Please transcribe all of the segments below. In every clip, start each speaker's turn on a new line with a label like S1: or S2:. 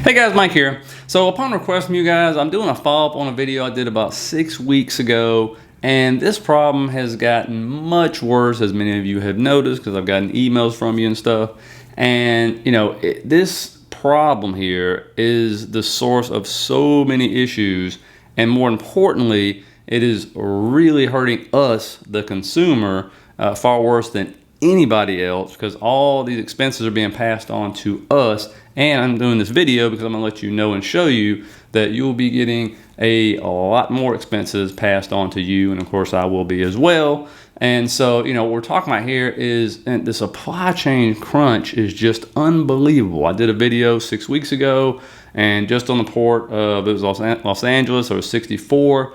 S1: Hey guys, Mike here. So upon request from you guys, I'm doing a follow-up on a video I did about 6 weeks ago, and this problem has gotten much worse, as many of you have noticed, because I've gotten emails from you and stuff. And you know, this problem here is the source of so many issues, and more importantly, it is really hurting us, the consumer, far worse than anybody else, because all these expenses are being passed on to us. And I'm doing this video because I'm gonna let you know and show you that you'll be getting a lot more expenses passed on to you, and of course I will be as well. And so, you know, what we're talking about here is, and the supply chain crunch is just unbelievable. I did a video 6 weeks ago, and just on the port of, it was Los Angeles, there was 64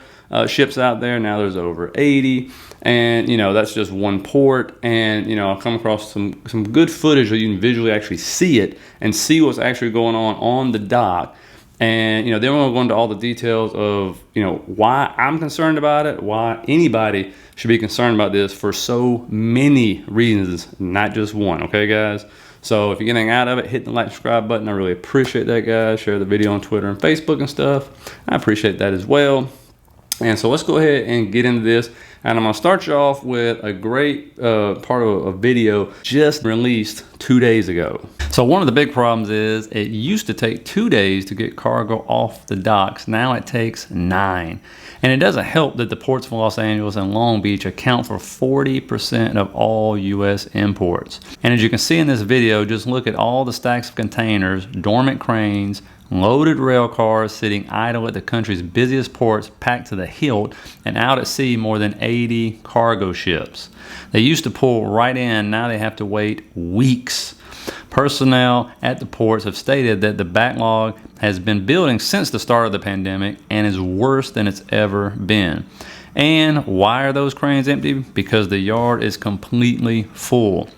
S1: ships out there. Now there's over 80. And you know, that's just one port. And you know, I've come across some good footage where you can visually actually see it and see what's actually going on the dock. And you know, then we'll go into all the details of, you know, why I'm concerned about it, why anybody should be concerned about this for so many reasons, not just one. Okay guys, so if you're getting out of it, hit the like, subscribe button. I really appreciate that, guys. Share the video on Twitter and Facebook and stuff. I appreciate that as well. And so let's go ahead and get into this. And I'm gonna start you off with a great part of a video just released 2 days ago. So one of the big problems is it used to take 2 days to get cargo off the docks. Now it takes 9. And it doesn't help that the ports of Los Angeles and Long Beach account for 40% of all US imports. And as you can see in this video, just look at all the stacks of containers, dormant cranes, loaded rail cars sitting idle at the country's busiest ports, packed to the hilt, and out at sea more than 80 cargo ships. They used to pull right in, now they have to wait weeks. Personnel at the ports have stated that the backlog has been building since the start of the pandemic and is worse than it's ever been. And why are those cranes empty? Because the yard is completely full.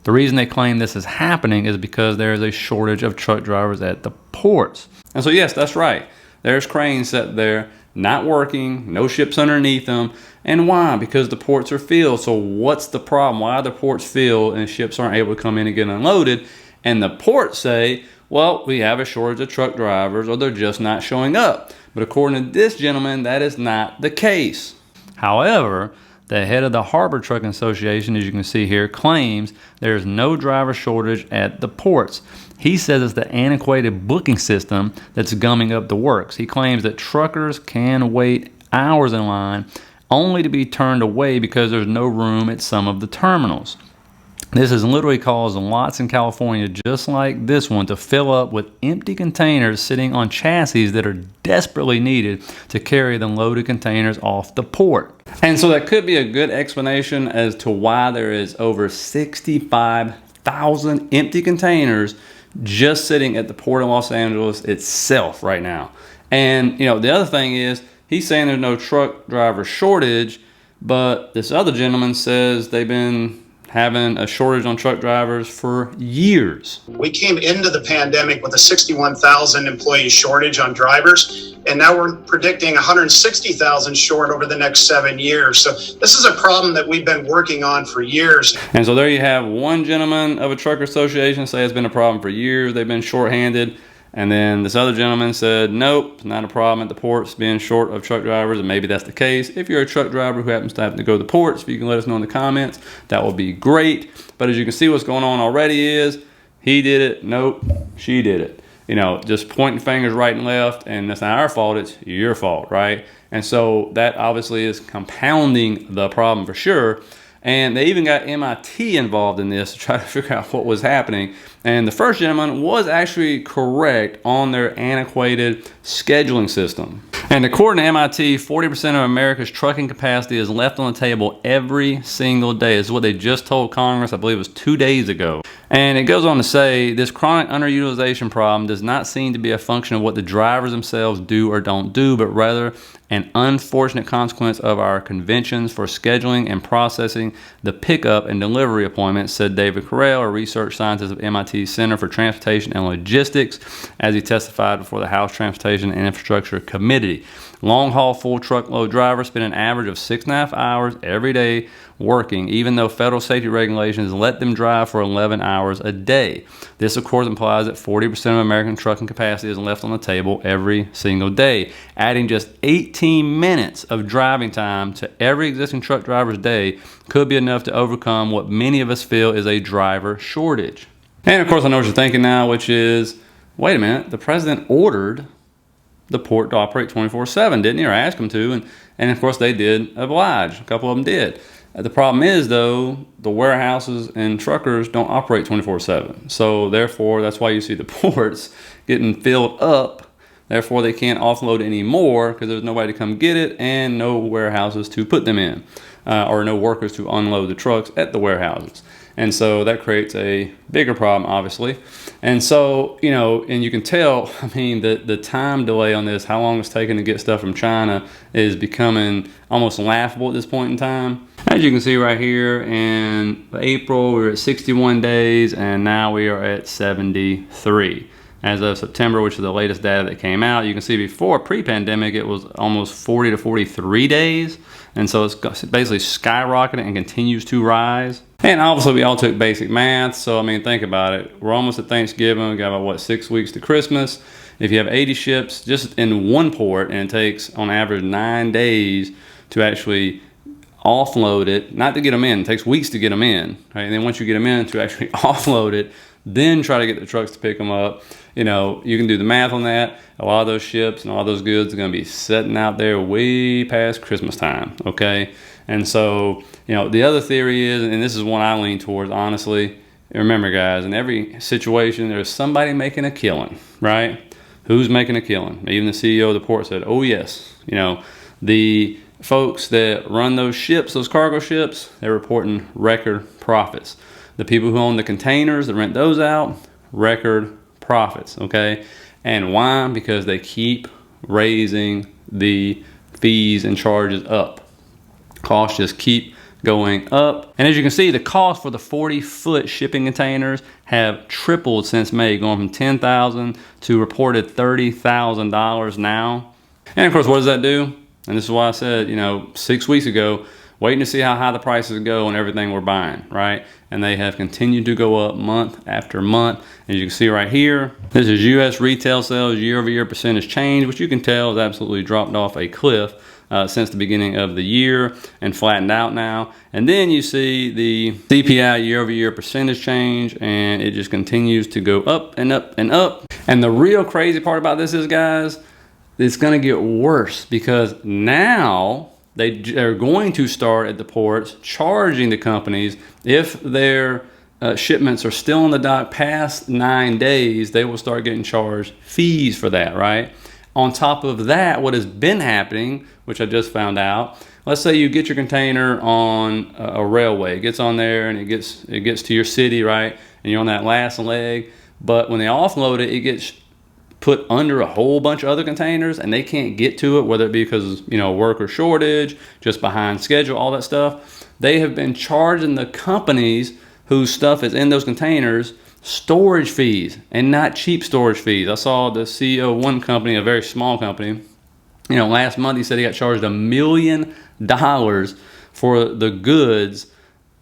S1: The reason they claim this is happening is because there is a shortage of truck drivers at the ports. And so yes, that's right. There's cranes set there, not working, no ships underneath them. And why? Because the ports are filled. So what's the problem? Why are the ports filled and ships aren't able to come in and get unloaded? And the ports say, well, we have a shortage of truck drivers, or they're just not showing up. But according to this gentleman, that is not the case. However, the head of the Harbor Trucking Association, as you can see here, claims there's no driver shortage at the ports. He says it's the antiquated booking system that's gumming up the works. He claims that truckers can wait hours in line only to be turned away because there's no room at some of the terminals. This has literally caused lots in California, just like this one, to fill up with empty containers sitting on chassis that are desperately needed to carry the loaded containers off the port. And so that could be a good explanation as to why there is over 65,000 empty containers just sitting at the port of Los Angeles itself right now. And you know, the other thing is, he's saying there's no truck driver shortage, but this other gentleman says they've been having a shortage on truck drivers for years.
S2: We came into the pandemic with a 61,000 employee shortage on drivers, and now we're predicting 160,000 short over the next 7 years. So this is a problem that we've been working on for years.
S1: And so there you have one gentleman of a trucker association say it's been a problem for years, they've been shorthanded. And then this other gentleman said, nope, it's not a problem at the ports being short of truck drivers, and maybe that's the case. If you're a truck driver who happens to have to go to the ports, if you can let us know in the comments, that would be great. But as you can see, what's going on already is, he did it, nope, she did it. You know, just pointing fingers right and left, and that's not our fault, it's your fault, right? And so that obviously is compounding the problem for sure. And they even got MIT involved in this to try to figure out what was happening. And the first gentleman was actually correct on their antiquated scheduling system. And according to MIT, 40% of America's trucking capacity is left on the table every single day. This is what they just told Congress, I believe it was 2 days ago. And it goes on to say, this chronic underutilization problem does not seem to be a function of what the drivers themselves do or don't do, but rather an unfortunate consequence of our conventions for scheduling and processing the pickup and delivery appointments, said David Carell, a research scientist of MIT's Center for Transportation and Logistics, as he testified before the House Transportation and Infrastructure Committee. city. Long haul full truckload drivers spend an average of 6.5 hours every day working, even though federal safety regulations let them drive for 11 hours a day. This, of course, implies that 40% of American trucking capacity is left on the table every single day. Adding just 18 minutes of driving time to every existing truck driver's day could be enough to overcome what many of us feel is a driver shortage. And of course, I know what you're thinking now, which is, wait a minute, the president ordered the port to operate 24/7, didn't he? Or asked them to, and of course they did oblige. A couple of them did. The problem is, though, the warehouses and truckers don't operate 24/7. So therefore, that's why you see the ports getting filled up. Therefore, they can't offload anymore because there's nobody to come get it and no warehouses to put them in, or no workers to unload the trucks at the warehouses. And so that creates a bigger problem, obviously. And so, you know, and you can tell, I mean, the time delay on this, how long it's taken to get stuff from China is becoming almost laughable at this point in time. As you can see right here, in April, we were at 61 days, and now we are at 73. As of September, which is the latest data that came out, you can see before pre-pandemic, it was almost 40 to 43 days. And so it's basically skyrocketing and continues to rise. And obviously we all took basic math. So, I mean, think about it. We're almost at Thanksgiving. We got about, what, 6 weeks to Christmas. If you have 80 ships just in one port, and it takes on average 9 days to actually offload it, not to get them in, it takes weeks to get them in, right? And then once you get them in, to actually offload it, then try to get the trucks to pick them up. You know, you can do the math on that. A lot of those ships and all those goods are going to be sitting out there way past Christmas time, okay? And so, you know, the other theory is, and this is one I lean towards, honestly, remember, guys, in every situation, there's somebody making a killing, right? Who's making a killing? Even the CEO of the port said, oh, yes. You know, the folks that run those ships, those cargo ships, they're reporting record profits. The people who own the containers that rent those out, record profits, okay? And why? Because they keep raising the fees and charges up. Costs just keep going up. And as you can see, the cost for the 40-foot shipping containers have tripled since May, going from $10,000 to reported $30,000 now. And of course, what does that do? And this is why I said, you know, 6 weeks ago, waiting to see how high the prices go on everything we're buying, right? And they have continued to go up month after month. As you can see right here, this is U.S. retail sales year-over-year percentage change, which you can tell has absolutely dropped off a cliff since the beginning of the year and flattened out now. And then you see the CPI year-over-year percentage change, and it just continues to go up and up and up. And the real crazy part about this is, guys, it's going to get worse because now they're going to start at the ports charging the companies if their shipments are still on the dock past 9 days. They will start getting charged fees for that, right? On top of that, what has been happening, which I just found out, let's say you get your container on a railway. It gets on there and it gets to your city, right? And you're on that last leg. But when they offload it, it gets put under a whole bunch of other containers and they can't get to it, whether it be because, you know, worker shortage, just behind schedule, all that stuff. They have been charging the companies whose stuff is in those containers storage fees, and not cheap storage fees. I saw the CEO of one company, a very small company, you know, last month he said he got charged $1 million for the goods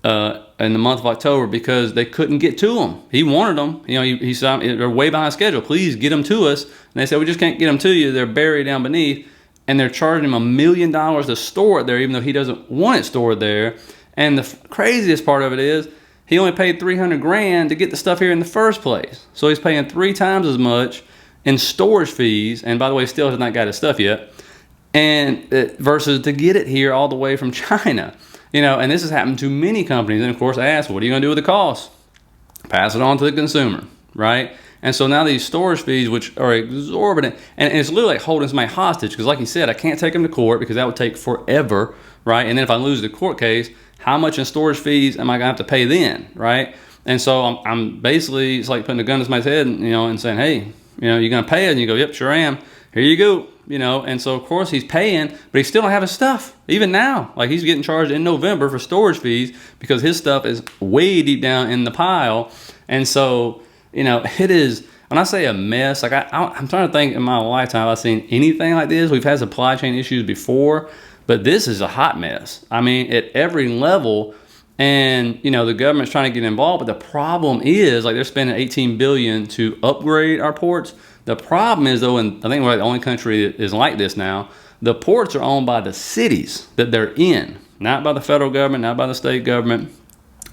S1: in the month of October because they couldn't get to them. He wanted them. You know, he said, they're way behind schedule. Please get them to us. And they said, we just can't get them to you. They're buried down beneath. And they're charging him $1 million to store it there, even though he doesn't want it stored there. And the craziest part of it is he only paid $300,000 to get the stuff here in the first place. So he's paying 3 times as much in storage fees. And by the way, still has not got his stuff yet. And versus to get it here all the way from China. You know, and this has happened to many companies. And of course, I asked, what are you going to do with the cost? Pass it on to the consumer, right? And so now these storage fees, which are exorbitant, and it's literally like holding somebody hostage, because like you said, I can't take them to court because that would take forever, right? And then if I lose the court case, how much in storage fees am I going to have to pay then, right? And so I'm basically, it's like putting a gun to somebody's head, and, you know, and saying, hey, you know, you're going to pay it? And you go, yep, sure am. Here you go. You know, and so of course he's paying, but he still don't have his stuff. Even now, like he's getting charged in November for storage fees because his stuff is way deep down in the pile. And so, you know, it is, when I say a mess, like I'm trying to think in my lifetime I've seen anything like this. We've had supply chain issues before, but this is a hot mess. I mean, at every level. And you know, the government's trying to get involved, but the problem is, like, they're spending $18 billion to upgrade our ports. The problem is, though, and I think we're the only country that is like this now, the ports are owned by the cities that they're in, not by the federal government, not by the state government,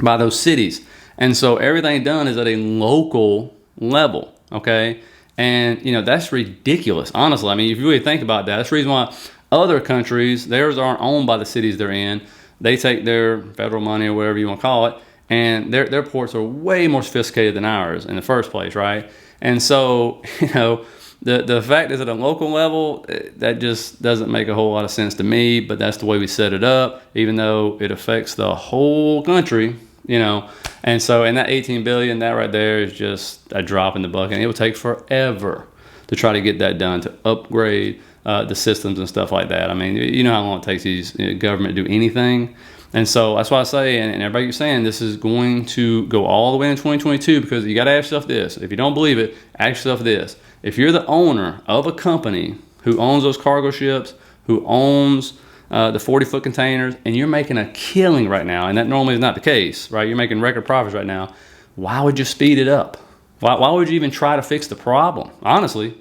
S1: by those cities. And so everything done is at a local level, okay? And you know, that's ridiculous, honestly. I mean, if you really think about that, that's the reason why other countries, theirs aren't owned by the cities they're in. They take their federal money or whatever you want to call it, and their ports are way more sophisticated than ours in the first place, right? And so, you know, the fact is at a local level, that just doesn't make a whole lot of sense to me, but that's the way we set it up, even though it affects the whole country, you know. And so, and that 18 billion, that right there is just a drop in the bucket. And it will take forever to try to get that done, to upgrade the systems and stuff like that. I mean, you know how long it takes these government to do anything. And so that's why I say, and everybody keeps saying, this is going to go all the way in 2022, because you got to ask yourself this. If you don't believe it, ask yourself this. If you're the owner of a company who owns those cargo ships, who owns the 40-foot containers, and you're making a killing right now, and that normally is not the case, right? You're making record profits right now. Why would you speed it up? Why would you even try to fix the problem? Honestly,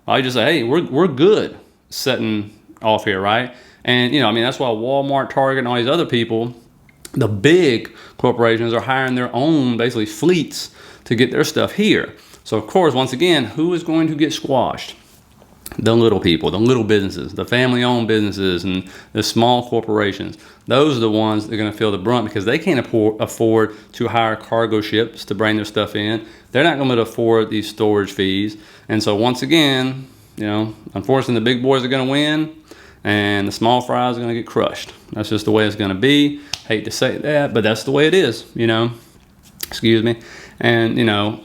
S1: I just say, hey, we're good setting off here, right? And you know, I mean, that's why Walmart, Target, and all these other people, the big corporations, are hiring their own basically fleets to get their stuff here. So of course, once again, who is going to get squashed? The little people, the little businesses, the family-owned businesses, and the small corporations. Those are the ones that are going to feel the brunt, because they can't afford to hire cargo ships to bring their stuff in. They're not going to afford these storage fees. And so once again, you know, unfortunately, the big boys are going to win, and the small fries are going to get crushed. That's just the way it's going to be. Hate to say that, but that's the way it is, you know. Excuse me. And, you know,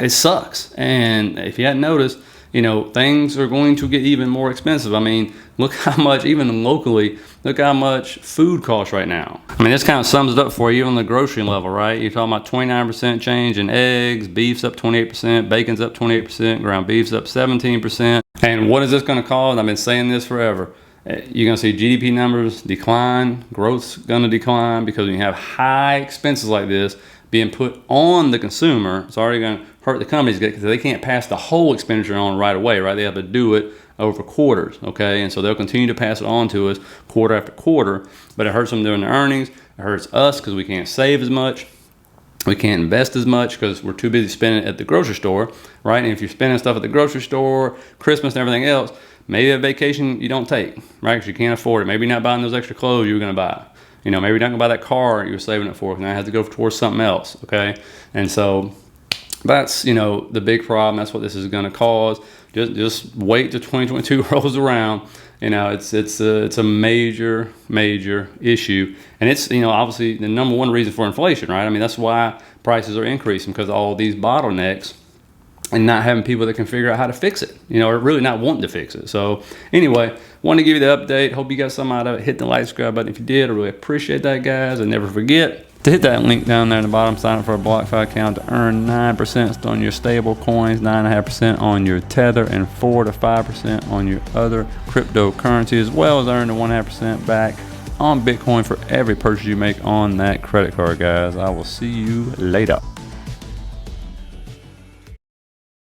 S1: it sucks. And if you hadn't noticed, you know, things are going to get even more expensive. I mean, look how much, even locally, look how much food costs right now. I mean, this kind of sums it up for you on the grocery level, right? You're talking about 29% change in eggs, beef's up 28%, bacon's up 28%, ground beef's up 17%. And what is this going to cause? I've been saying this forever. You're going to see GDP numbers decline, growth's going to decline, because when you have high expenses like this being put on the consumer, it's already going to hurt the companies, because they can't pass the whole expenditure on right away, right? They have to do it over quarters, okay? And so they'll continue to pass it on to us quarter after quarter, but it hurts them during their earnings. It hurts us because we can't save as much. We can't invest as much because we're too busy spending it at the grocery store, right? And if you're spending stuff at the grocery store, Christmas and everything else, maybe a vacation you don't take, right? Because you can't afford it. Maybe you're not buying those extra clothes you were going to buy. You know, maybe you're not going to buy that car you were saving it for, because now it has to go towards something else, okay? And so that's, you know, the big problem. That's what this is going to cause. Just wait till 2022 rolls around. You know, it's a major issue, and it's, you know, obviously the number one reason for inflation, right? I mean, that's why prices are increasing, because of all these bottlenecks and not having people that can figure out how to fix it, you know, or really not wanting to fix it. So anyway, wanted to give you the update. Hope you got something out of it. Hit the like, subscribe button if you did. I really appreciate that, guys. And never forget to hit that link down there in the bottom. Sign up for a BlockFi account to earn 9% on your stable coins, 9.5% on your Tether, and 4 to 5% on your other cryptocurrency, as well as earn the 1.5% back on Bitcoin for every purchase you make on that credit card, guys. I will see you later.